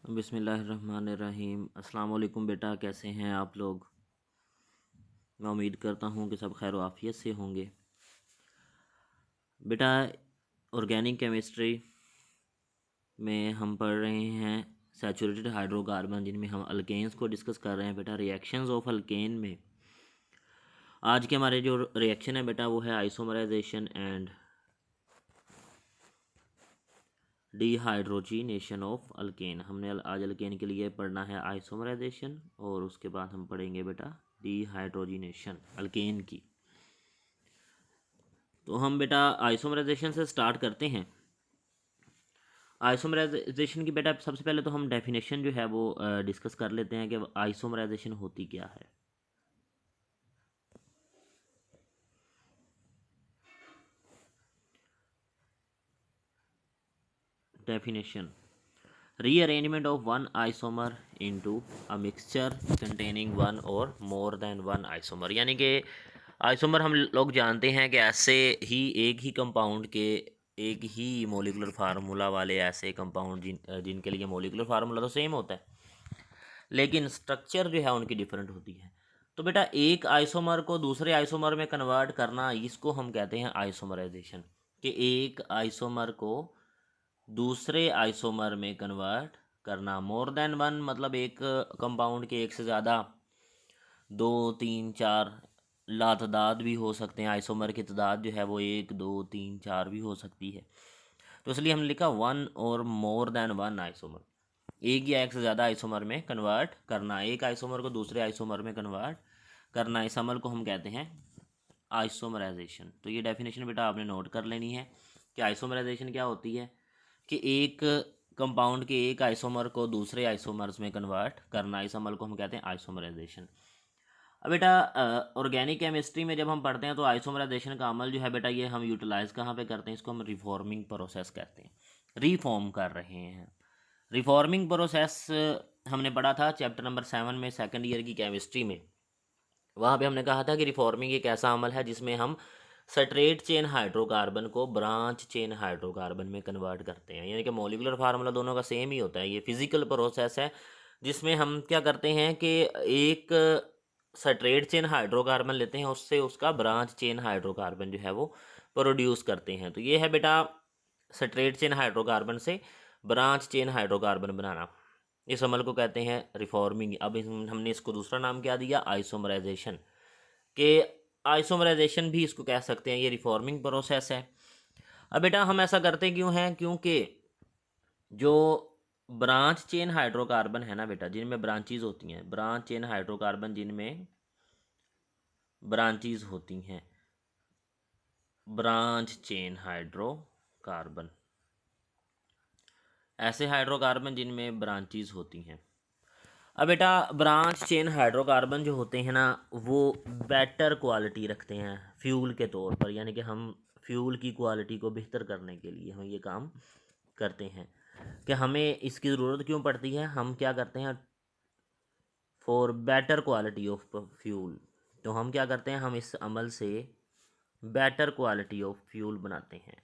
बिस्मिल्लाहिर्रहमानिर्रहीम। अस्सलाम वालेकुम बेटा, कैसे हैं आप लोग। मैं उम्मीद करता हूँ कि सब खैर आफियत से होंगे। बेटा ऑर्गेनिक केमिस्ट्री में हम पढ़ रहे हैं सैचुरेटेड हाइड्रोकार्बन, जिनमें हम अल्केन्स को डिस्कस कर रहे हैं। बेटा रिएक्शंस ऑफ अल्केन में आज के हमारे जो रिएक्शन है बेटा वो है आइसोमराइजेशन एंड डिहाइड्रोजीनेशन ऑफ अल्केन। हमने आज अल्केन के लिए पढ़ना है आइसोमराइजेशन और उसके बाद हम पढ़ेंगे बेटा डिहाइड्रोजीनेशन अल्केन की। तो हम बेटा आइसोमराइजेशन से स्टार्ट करते हैं। आइसोमराइजेशन की बेटा सबसे पहले तो हम डेफिनेशन जो है वो डिस्कस कर लेते हैं कि आइसोमराइजेशन होती क्या है। Definition: rearrangement of one isomer into a mixture containing one और मोर देन वन आइसोमर। यानी कि आइसोमर हम लोग जानते हैं कि ऐसे ही एक ही कंपाउंड के एक ही मोलिकुलर फार्मूला वाले ऐसे कंपाउंड जिनके लिए मोलिकुलर फार्मूला तो सेम होता है, लेकिन स्ट्रक्चर जो है उनकी डिफरेंट होती है। तो बेटा एक आइसोमर को दूसरे आइसोमर में कन्वर्ट करना, इसको हम कहते हैं आइसोमराइजेशन। कि एक आइसोमर को दूसरे आइसोमर में कन्वर्ट करना। मोर देन वन मतलब एक कंपाउंड के एक से ज़्यादा, दो तीन चार लातदाद भी हो सकते हैं। आइसोमर की तादाद जो है वो एक दो तीन चार भी हो सकती है। तो इसलिए हमने लिखा वन और मोर देन वन आइसोमर, एक या एक से ज़्यादा आइसोमर में कन्वर्ट करना। एक आइसोमर को दूसरे आइसोमर में कन्वर्ट करना, इस अमल को हम कहते हैं आइसोमराइजेशन। तो ये डेफिनेशन बेटा आपने नोट कर लेनी है कि आइसोमराइजेशन क्या होती है। कि एक कंपाउंड के एक आइसोमर को दूसरे आइसोमर्स में कन्वर्ट करना, इस अमल को हम कहते हैं आइसोमराइजेशन। अब बेटा ऑर्गेनिक केमिस्ट्री में जब हम पढ़ते हैं तो आइसोमराइजेशन का अमल जो है बेटा ये हम यूटिलाइज कहाँ पे करते हैं, इसको हम रिफॉर्मिंग प्रोसेस कहते हैं। रिफॉर्म कर रहे हैं। रिफॉर्मिंग प्रोसेस हमने पढ़ा था चैप्टर नंबर 7 में, सेकंड ईयर की केमिस्ट्री में। वहाँ पे हमने कहा था कि रिफॉर्मिंग एक ऐसा अमल है जिसमें हम स्ट्रेट चेन हाइड्रोकार्बन को ब्रांच चेन हाइड्रोकार्बन में कन्वर्ट करते हैं। यानी कि मॉलिक्यूलर फार्मूला दोनों का सेम ही होता है। ये फिजिकल प्रोसेस है जिसमें हम क्या करते हैं कि एक स्ट्रेट चेन हाइड्रोकार्बन लेते हैं, उससे उसका ब्रांच चेन हाइड्रोकार्बन जो है वो प्रोड्यूस करते हैं। तो ये है बेटा स्ट्रेट चेन हाइड्रोकार्बन से ब्रांच चेन हाइड्रोकार्बन बनाना, इस अमल को कहते हैं रिफॉर्मिंग। अब हमने इसको दूसरा नाम क्या दिया, आइसोमराइजेशन। के आइसोमराइजेशन भी इसको कह सकते हैं, ये रिफॉर्मिंग प्रोसेस है। अब बेटा हम ऐसा करते क्यों हैं, क्योंकि जो ब्रांच चेन हाइड्रोकार्बन है ना बेटा, जिनमें ब्रांचीज होती हैं, ब्रांच चेन हाइड्रोकार्बन जिनमें ब्रांचीज होती हैं, ब्रांच चेन हाइड्रोकार्बन, ऐसे हाइड्रोकार्बन जिनमें ब्रांचीज होती हैं। अब बेटा ब्रांच चेन हाइड्रोकार्बन जो होते हैं ना वो बेटर क्वालिटी रखते हैं फ्यूल के तौर पर। यानी कि हम फ्यूल की क्वालिटी को बेहतर करने के लिए हम ये काम करते हैं। कि हमें इसकी ज़रूरत क्यों पड़ती है, हम क्या करते हैं for better quality of fuel. तो हम क्या करते हैं, हम इस अमल से बेटर क्वालिटी ऑफ फ्यूल बनाते हैं।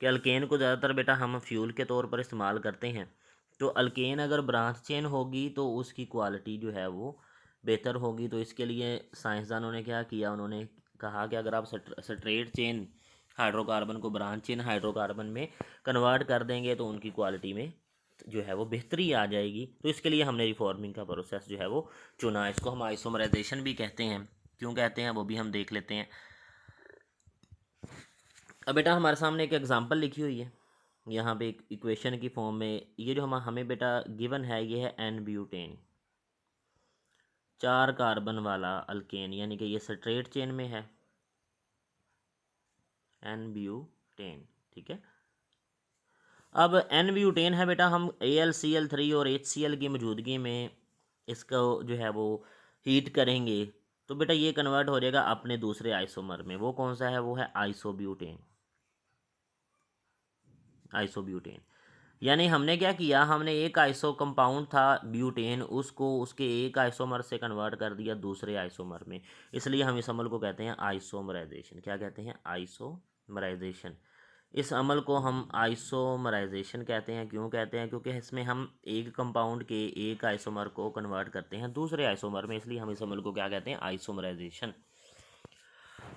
कि अल्केन को ज़्यादातर बेटा हम फ्यूल के तौर पर इस्तेमाल करते हैं। तो अल्केन अगर ब्रांच चेन होगी तो उसकी क्वालिटी जो है वो बेहतर होगी। तो इसके लिए साइंसदानों ने क्या किया, उन्होंने कहा कि अगर आप स्ट्रेट चेन हाइड्रोकार्बन को ब्रांच चेन हाइड्रोकार्बन में कन्वर्ट कर देंगे तो उनकी क्वालिटी में जो है वो बेहतरी आ जाएगी। तो इसके लिए हमने रिफॉर्मिंग का प्रोसेस जो है वो चुना। इसको हम आइसोमराइजेशन भी कहते हैं। क्यों कहते हैं वो भी हम देख लेते हैं। अब बेटा हमारे सामने एक एग्जांपल लिखी हुई है यहाँ पे एक इक्वेशन की फॉर्म में। ये जो हमें बेटा गिवन है ये है एन ब्यूटेन, 4 कार्बन वाला अल्केन, यानी कि ये स्ट्रेट चेन में है एन ब्यूटेन। ठीक है। अब एन ब्यूटेन है बेटा, हम AlCl3 और HCl की मौजूदगी में इसको जो है वो हीट करेंगे तो बेटा ये कन्वर्ट हो जाएगा अपने दूसरे आइसोमर में। वो कौन सा है, वो है आइसोब्यूटेन। आइसोब्यूटेन यानी हमने क्या किया, हमने एक आइसो कंपाउंड था ब्यूटेन, उसको उसके एक आइसोमर से कन्वर्ट कर दिया दूसरे आइसोमर में। इसलिए हम इस अमल को कहते हैं आइसोमराइजेशन। क्या कहते हैं, आइसोमराइजेशन। इस अमल को हम आइसोमराइजेशन कहते हैं। क्यों कहते हैं? क्योंकि इसमें हम एक कंपाउंड के एक आइसोमर को कन्वर्ट करते हैं दूसरे आइसोमर में, इसलिए हम इस अमल को क्या कहते हैं? आइसोमराइजेशन।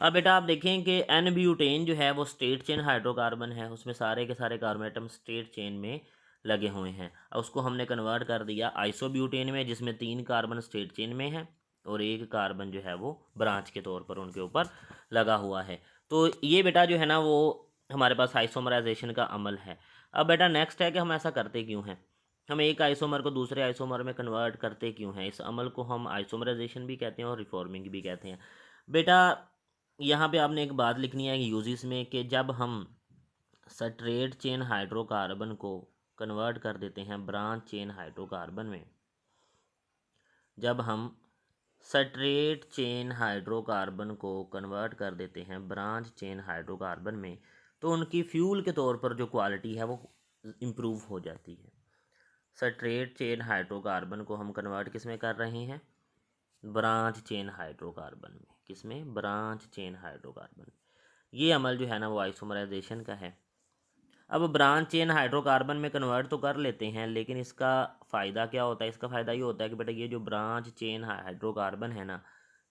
अब बेटा आप देखें कि एन ब्यूटेन जो है वो स्ट्रेट चेन हाइड्रोकार्बन है, उसमें सारे के सारे कार्बन एटम स्ट्रेट चेन में लगे हुए हैं। अब उसको हमने कन्वर्ट कर दिया आइसोब्यूटेन में, जिसमें 3 कार्बन स्ट्रेट चेन में है और एक कार्बन जो है वो ब्रांच के तौर पर उनके ऊपर लगा हुआ है। तो ये बेटा जो है ना वो हमारे पास आइसोमराइजेशन का अमल है। अब बेटा नेक्स्ट है कि हम ऐसा करते क्यों हैं, हम एक आइसोमर को दूसरे आइसोमर में कन्वर्ट करते क्यों हैं? इस अमल को हम आइसोमराइजेशन भी कहते हैं और रिफॉर्मिंग भी कहते हैं। बेटा यहाँ पे आपने एक बात लिखनी है यूजेस में कि जब हम स्ट्रेट चेन हाइड्रोकार्बन को कन्वर्ट कर देते हैं ब्रांच चेन हाइड्रोकार्बन में, जब हम स्ट्रेट चेन हाइड्रोकार्बन को कन्वर्ट कर देते हैं ब्रांच चेन हाइड्रोकार्बन में, तो उनकी फ्यूल के तौर पर जो क्वालिटी है वो इम्प्रूव हो जाती है। स्ट्रेट चेन हाइड्रोकार्बन को हम कन्वर्ट किस में कर रहे हैं? ब्रांच चेन हाइड्रोकार्बन में। किस में? Branch chain hydrocarbon. ये अमल जो है ना वो आइसोमराइजेशन का है। अब ब्रांच चेन हाइड्रोकार्बन में कन्वर्ट तो कर लेते हैं, लेकिन इसका फ़ायदा क्या होता है? इसका फ़ायदा ये होता है कि बेटा ये जो ब्रांच चेन हाइड्रोकार्बन है ना,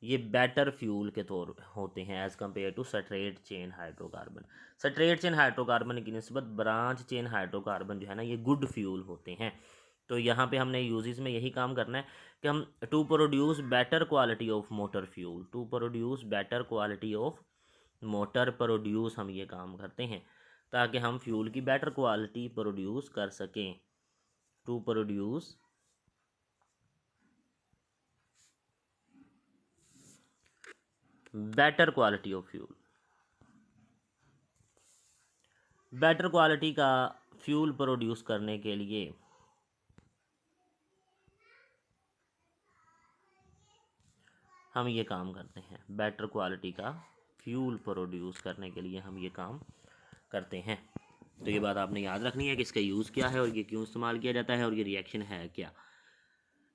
ये बेटर फ्यूल के तौर होते हैं as compare to straight chain hydrocarbon. Straight chain hydrocarbon की निस्बत ब्रांच चेन हाइड्रोकार्बन जो है ना ये गुड फ्यूल होते हैं। तो यहाँ पे हमने यूजेस में यही काम करना है कि हम to produce better quality of motor fuel, to produce better quality of motor produce, हम ये काम करते हैं ताकि हम फ्यूल की बेटर क्वालिटी प्रोड्यूस कर सकें। To produce better quality of fuel, better quality का फ्यूल प्रोड्यूस करने के लिए हम ये काम करते हैं। बेटर क्वालिटी का फ्यूल प्रोड्यूस करने के लिए हम ये काम करते हैं। तो ये बात आपने याद रखनी है कि इसका यूज़ क्या है और ये क्यों इस्तेमाल किया जाता है और ये रिएक्शन है क्या।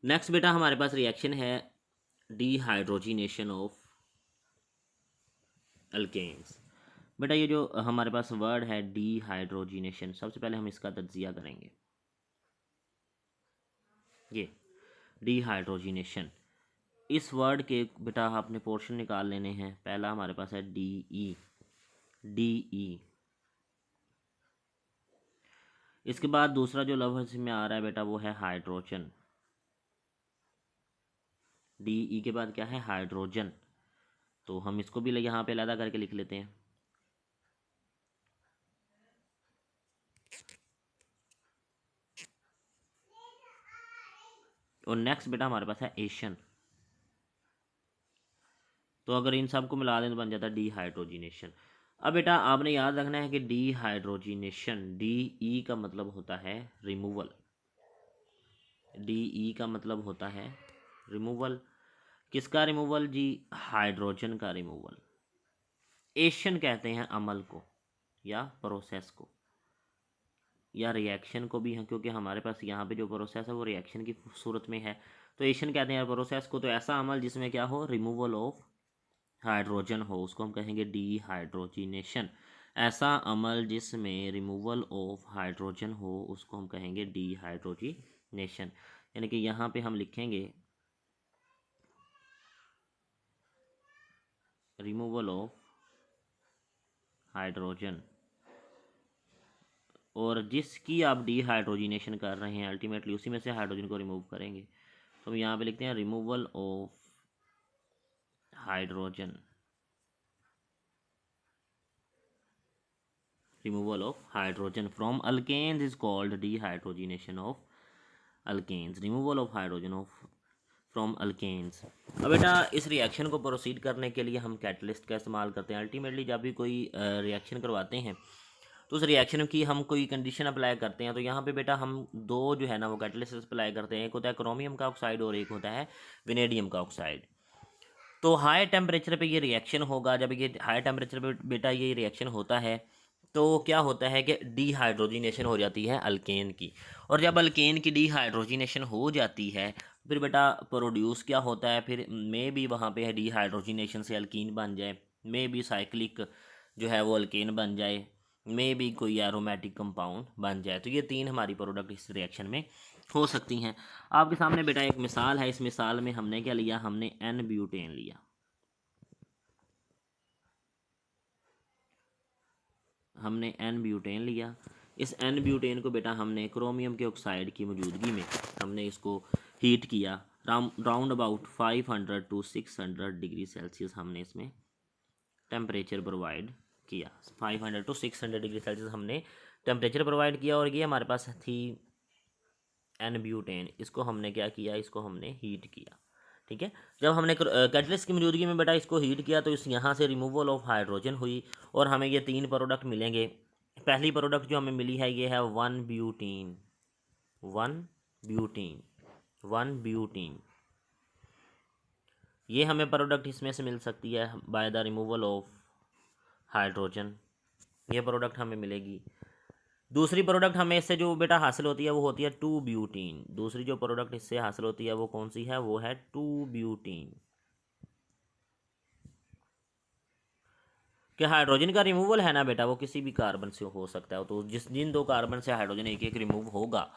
नेक्स्ट बेटा हमारे पास रिएक्शन है डीहाइड्रोजिनेशन ऑफ अल्केन्स। बेटा ये जो हमारे पास वर्ड है डीहाइड्रोजिनेशन, सबसे पहले हम इसका तज्जिया करेंगे। ये डीहाइड्रोजिनेशन, इस वर्ड के बेटा आपने पोर्शन निकाल लेने हैं। पहला हमारे पास है डी ई, डी ई। इसके बाद दूसरा जो लफ्ज़ में आ रहा है बेटा वो है हाइड्रोजन। डी ई के बाद क्या है? हाइड्रोजन। तो हम इसको भी यहाँ पे अलग करके लिख लेते हैं। और नेक्स्ट बेटा हमारे पास है एशन। तो अगर इन सब को मिला दें तो बन जाता है डीहाइड्रोजिनेशन। अब बेटा आपने याद रखना है कि डीहाइड्रोजिनेशन, डी ई का मतलब होता है रिमूवल, डी ई का मतलब होता है रिमूवल। किसका रिमूवल जी? हाइड्रोजन का रिमूवल। एशन कहते हैं अमल को या प्रोसेस को या रिएक्शन को भी है, क्योंकि हमारे पास यहाँ पे जो प्रोसेस है वो रिएक्शन की सूरत में है। तो एशन कहते हैं प्रोसेस को। तो ऐसा अमल जिसमें क्या हो? रिमूवल ऑफ हाइड्रोजन हो, उसको हम कहेंगे डीहाइड्रोजिनेशन। ऐसा अमल जिसमें रिमूवल ऑफ हाइड्रोजन हो उसको हम कहेंगे डीहाइड्रोजिनेशन। यानी कि यहाँ पे हम लिखेंगे रिमूवल ऑफ हाइड्रोजन, और जिसकी आप डीहाइड्रोजिनेशन कर रहे हैं अल्टीमेटली उसी में से हाइड्रोजन को रिमूव करेंगे। तो हम यहाँ पे लिखते हैं removal of hydrogen, removal of hydrogen from alkanes is called dehydrogenation of alkanes, removal of hydrogen of from alkanes. अब बेटा इस रिएक्शन को प्रोसीड करने के लिए हम कैटलिस्ट का इस्तेमाल करते हैं। अल्टीमेटली जब भी कोई रिएक्शन करवाते हैं तो उस रिएक्शन की हम कोई कंडीशन अप्लाई करते हैं। तो यहाँ पे बेटा हम दो जो है ना वो कैटलिस्ट अप्लाई करते हैं, एक होता है क्रोमियम का ऑक्साइड और एक होता है वेनेडियम का ऑक्साइड। तो हाई टेम्परेचर पे ये रिएक्शन होगा। जब ये हाई टेम्परेचर पे बेटा ये रिएक्शन होता है तो क्या होता है कि डीहाइड्रोजिनेशन हो जाती है अल्केन की। और जब अल्केन की डीहाइड्रोजिनेशन हो जाती है फिर बेटा प्रोड्यूस क्या होता है? फिर मे भी वहाँ पे है डीहाइड्रोजिनेशन से अल्कीन बन जाए, मे भी साइक्लिक जो है वो अल्केन बन जाए, में भी कोई एरोमेटिक कंपाउंड बन जाए। तो ये 3 हमारी प्रोडक्ट इस रिएक्शन में हो सकती हैं। आपके सामने बेटा एक मिसाल है। इस मिसाल में हमने क्या लिया, हमने एन ब्यूटेन लिया। हमने एन ब्यूटेन लिया। इस एन ब्यूटेन को बेटा हमने क्रोमियम के ऑक्साइड की मौजूदगी में हमने इसको हीट किया। Round about 500 to 600 degree Celsius हमने इसमें टेम्परेचर प्रोवाइड किया। 500 टू 600 डिग्री सेल्सियस हमने टेम्परेचर प्रोवाइड किया। और ये हमारे पास थी एन ब्यूटेन। इसको हमने क्या किया, इसको हमने हीट किया। ठीक है, जब हमने कैटलिस्ट की मौजूदगी में बेटा इसको हीट किया तो इस यहाँ से रिमूवल ऑफ हाइड्रोजन हुई और हमें ये 3 प्रोडक्ट मिलेंगे। पहली प्रोडक्ट जो हमें मिली है ये है वन ब्यूटीन। वन ब्यूटीन ये हमें प्रोडक्ट इसमें से मिल सकती है by the removal of hydrogen. ये प्रोडक्ट हमें मिलेगी। दूसरी प्रोडक्ट हमें इससे जो बेटा हासिल होती है वो होती है टू ब्यूटीन। दूसरी जो प्रोडक्ट इससे हासिल होती है वो कौन सी है, वो है टू ब्यूटीन। कि हाइड्रोजन का रिमूवल है ना बेटा, वो किसी भी कार्बन से हो सकता है। तो जिन 2 कार्बन से हाइड्रोजन एक एक रिमूव होगा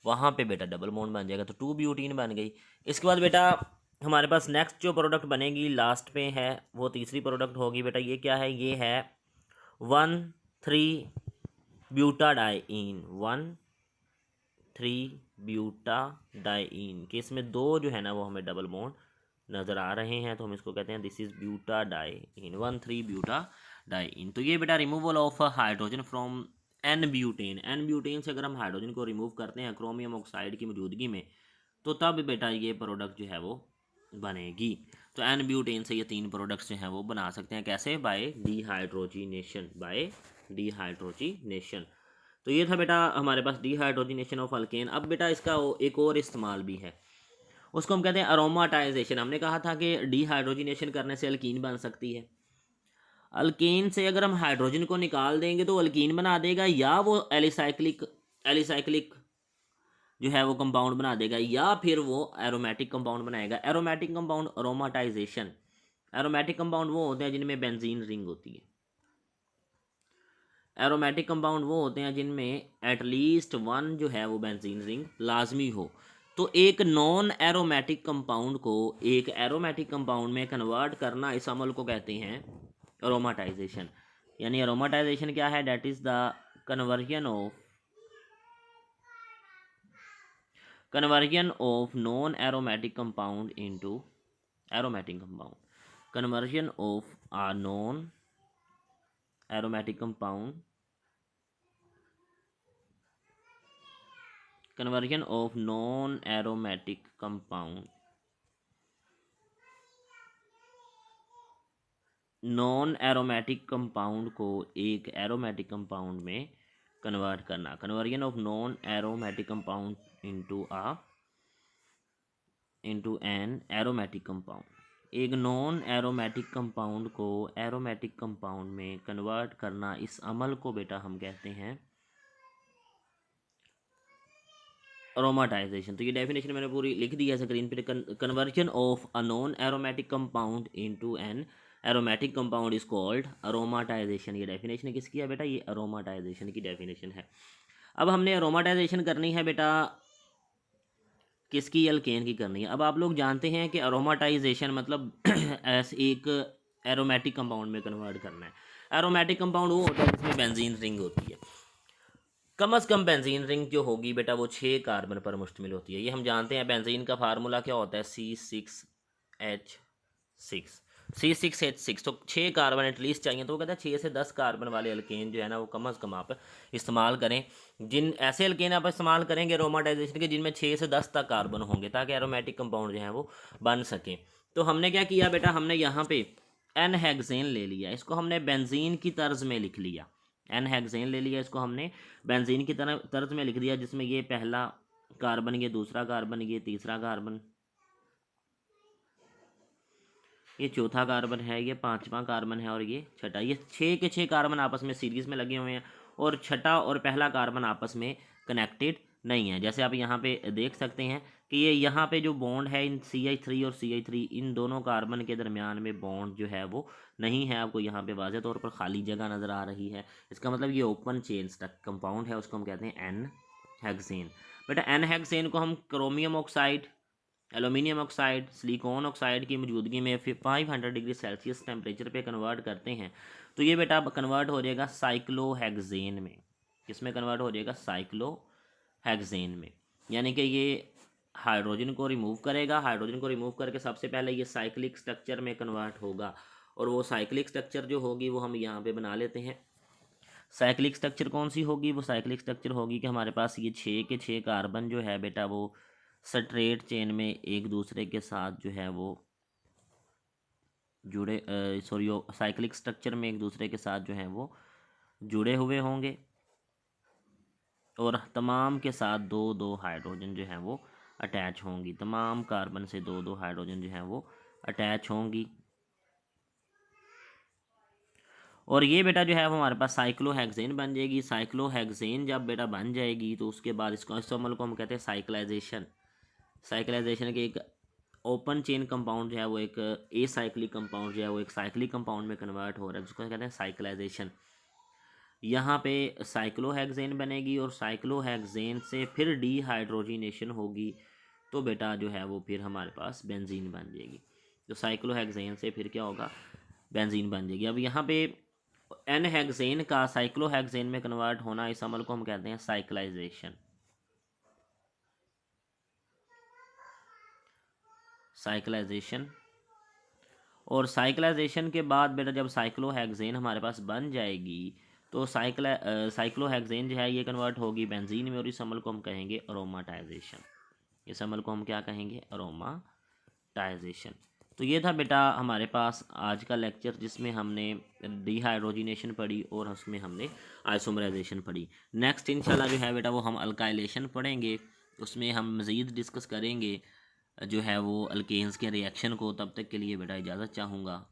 वहाँ पे बेटा डबल बॉन्ड बन जाएगा, तो टू ब्यूटीन बन गई। इसके बाद बेटा हमारे पास नेक्स्ट जो प्रोडक्ट बनेगी लास्ट पे है, वो तीसरी प्रोडक्ट होगी बेटा। ये क्या है, ये है 1,3-ब्यूटाडाइईन। 1,3-ब्यूटाडाइईन कि इसमें 2 जो है ना वो हमें डबल बॉन्ड नज़र आ रहे हैं, तो हम इसको कहते हैं दिस इज़ ब्यूटाडाइईन। 1,3-ब्यूटाडाइईन। तो ये बेटा removal of hydrogen from N butane. N butane से अगर हम हाइड्रोजन को रिमूव करते हैं क्रोमियम ऑक्साइड की मौजूदगी में, तो तब बेटा ये प्रोडक्ट जो है वो बनेगी। तो एन ब्यूटेन से ये 3 प्रोडक्ट्स जो हैं वो बना सकते हैं। कैसे, बाय डीहाइड्रोजीनेशन। तो ये था बेटा हमारे पास डीहाइड्रोजीनेशन ऑफ अल्केन। अब बेटा इसका एक और इस्तेमाल भी है, उसको हम कहते हैं अरोमाटाइजेशन। हमने कहा था कि डीहाइड्रोजीनेशन करने से अल्कीन बन सकती है। अल्केन से अगर हम हाइड्रोजन को निकाल देंगे तो अल्कीन बना देगा, या वो एलिसाइक्लिक जो है वो कंपाउंड बना देगा, या फिर वो एरोमेटिक कंपाउंड बनाएगा। Aromatic compound, aromatization. Aromatic compound वो होते हैं जिनमें बेंजीन रिंग होती है। एरोमेटिक कंपाउंड वो होते हैं जिनमें एटलीस्ट 1 जो है वो बेंजीन रिंग लाजमी हो। तो एक नॉन एरोमेटिक कंपाउंड को एक एरोमेटिक कंपाउंड में कन्वर्ट करना, इस अमल को कहते हैं अरोमाटाइजेशन। यानी अरोमाटाइजेशन क्या है, that is the conversion of non aromatic compound into aromatic compound. Conversion of a non aromatic compound conversion of non aromatic compound non aromatic compound को एक एरोमेटिक कंपाउंड में कन्वर्ट करना। Conversion of non aromatic compound into an aromatic compound. एक non aromatic compound को aromatic compound में convert करना, इस अमल को बेटा हम कहते हैं अरोमाटाइजेशन। तो ये डेफिनेशन मैंने पूरी लिख दी है स्क्रीन पे। Conversion of a non aromatic compound into an aromatic compound is called aromatization. ये डेफिनेशन किसकी है बेटा, ये अरोमाटाइजेशन की डेफिनेशन है। अब हमने अरोमाटाइजेशन करनी है बेटा किसकी, अल्केन की करनी है। अब आप लोग जानते हैं कि अरोमाटाइजेशन मतलब ऐसे एक एरोमेटिक कंपाउंड में कन्वर्ट करना है। एरोमेटिक कंपाउंड वो होता है जिसमें बेंजीन रिंग होती है। कम से कम बेंजीन रिंग जो होगी बेटा वो 6 कार्बन पर मुश्तमिल होती है। ये हम जानते हैं। बेंजीन का फार्मूला क्या होता है, C6H6। तो 6 कार्बन एटलीस्ट चाहिए। तो वो कहता है 6 से 10 कार्बन वाले अल्केन जो है ना वो कम से कम आप इस्तेमाल करें। जिन ऐसे अल्केन आप इस्तेमाल करेंगे अरोमाटाइजेशन के जिनमें 6 से 10 तक कार्बन होंगे, ताकि एरोमेटिक कंपाउंड जो है वो बन सकें। तो हमने क्या किया बेटा, हमने यहाँ पे एन हेक्सेन ले लिया, इसको हमने बेंजीन की तर्ज में लिख लिया। एन हेक्सेन ले लिया, इसको हमने बेंजीन की तर्ज में लिख दिया, जिसमें ये पहला कार्बन, ये दूसरा कार्बन, ये तीसरा कार्बन, ये चौथा कार्बन है, ये 5वां कार्बन है और ये छठा। ये 6 के 6 कार्बन आपस में सीरीज में लगे हुए हैं और छठा और पहला कार्बन आपस में कनेक्टेड नहीं है। जैसे आप यहाँ पे देख सकते हैं कि ये यहाँ पे जो बॉन्ड है इन CH3 और CH3 इन दोनों कार्बन के दरमियान में बॉन्ड जो है वो नहीं है। आपको यहाँ पे वाज़ह तौर पर खाली जगह नज़र आ रही है। इसका मतलब ये ओपन चेन स्टक कंपाउंड है, उसको हम कहते हैं एन हेक्सेन। बेटा एन हेक्सेन को हम chromium oxide, aluminium oxide, silicon oxide की मौजूदगी में 500 डिग्री सेल्सियस टेम्परेचर पे कन्वर्ट करते हैं तो ये बेटा अब कन्वर्ट हो जाएगा साइक्लोहेक्सेन में। किस में कन्वर्ट हो जाएगा? साइक्लोहेक्सेन में। यानी कि ये हाइड्रोजन को रिमूव करेगा, हाइड्रोजन को रिमूव करके सबसे पहले ये साइक्लिक स्ट्रक्चर में कन्वर्ट होगा और वो साइक्लिक स्ट्रक्चर जो होगी वो हम यहाँ पे बना लेते हैं। साइक्लिक स्ट्रक्चर कौन सी होगी? वो साइक्लिक स्ट्रक्चर होगी कि हमारे पास ये 6 के 6 कार्बन जो है बेटा वो स्ट्रेट चेन में एक दूसरे के साथ जो है वो जुड़े साइक्लिक स्ट्रक्चर में एक दूसरे के साथ जो है वो जुड़े हुए होंगे और तमाम के साथ दो दो हाइड्रोजन जो है वो अटैच होंगी। तमाम कार्बन से दो दो हाइड्रोजन जो है वो अटैच होंगी और ये बेटा जो है वो हमारे पास साइक्लोहेक्सेन बन जाएगी। साइक्लोहेक्सेन जब बेटा बन जाएगी तो उसके बाद इसको इस अमल को हम कहते हैं साइक्लाइजेशन। साइक्लाइजेशन के एक ओपन चेन कंपाउंड जो है वो एक एसाइक्लिक कंपाउंड जो है वो एक साइक्लिक कंपाउंड में कन्वर्ट हो रहा है, जिसको कहते हैं साइक्लाइजेशन। यहाँ पे साइक्लोहेक्सेन बनेगी और साइक्लोहेक्सेन से फिर डीहाइड्रोजिनेशन होगी तो बेटा जो है वो फिर हमारे पास बेंजीन बन जाएगी। तो साइक्लोहेक्सेन से फिर क्या होगा? बेंजीन बन जाएगी। अब यहाँ पे एन हेक्सेन का साइक्लोहेक्सेन में कन्वर्ट होना, इस अमल को हम कहते हैं साइक्लाइजेशन। साइक्लाइजेशन और साइक्लाइजेशन के बाद बेटा जब साइक्लोहेक्सेन हमारे पास बन जाएगी तो साइक्लोहेक्सेन जो है ये कन्वर्ट होगी बेंजीन में और इस अमल को हम कहेंगे अरोमाटाइजेशन। इस अमल को हम क्या कहेंगे? अरोमाटाइजेशन। तो ये था बेटा हमारे पास आज का लेक्चर जिसमें हमने डीहाइड्रोजिनेशन पढ़ी और उसमें हमने आइसोमराइजेशन पढ़ी। नेक्स्ट इंशाल्लाह जो है बेटा वो हम अल्काइलेशन पढ़ेंगे, उसमें हम मज़ीद डिस्कस करेंगे जो है वो अल्केन्स के रिएक्शन को। तब तक के लिए बेटा इजाज़त चाहूँगा।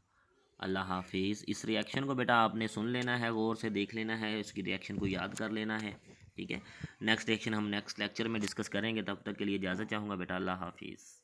अल्लाह हाफिज़। इस रिएक्शन को बेटा आपने सुन लेना है, गौर से देख लेना है, इसकी रिएक्शन को याद कर लेना है, ठीक है। नेक्स्ट रिएक्शन हम नेक्स्ट लेक्चर में डिस्कस करेंगे। तब तक के लिए इजाज़त चाहूँगा बेटा। अल्लाह हाफिज़।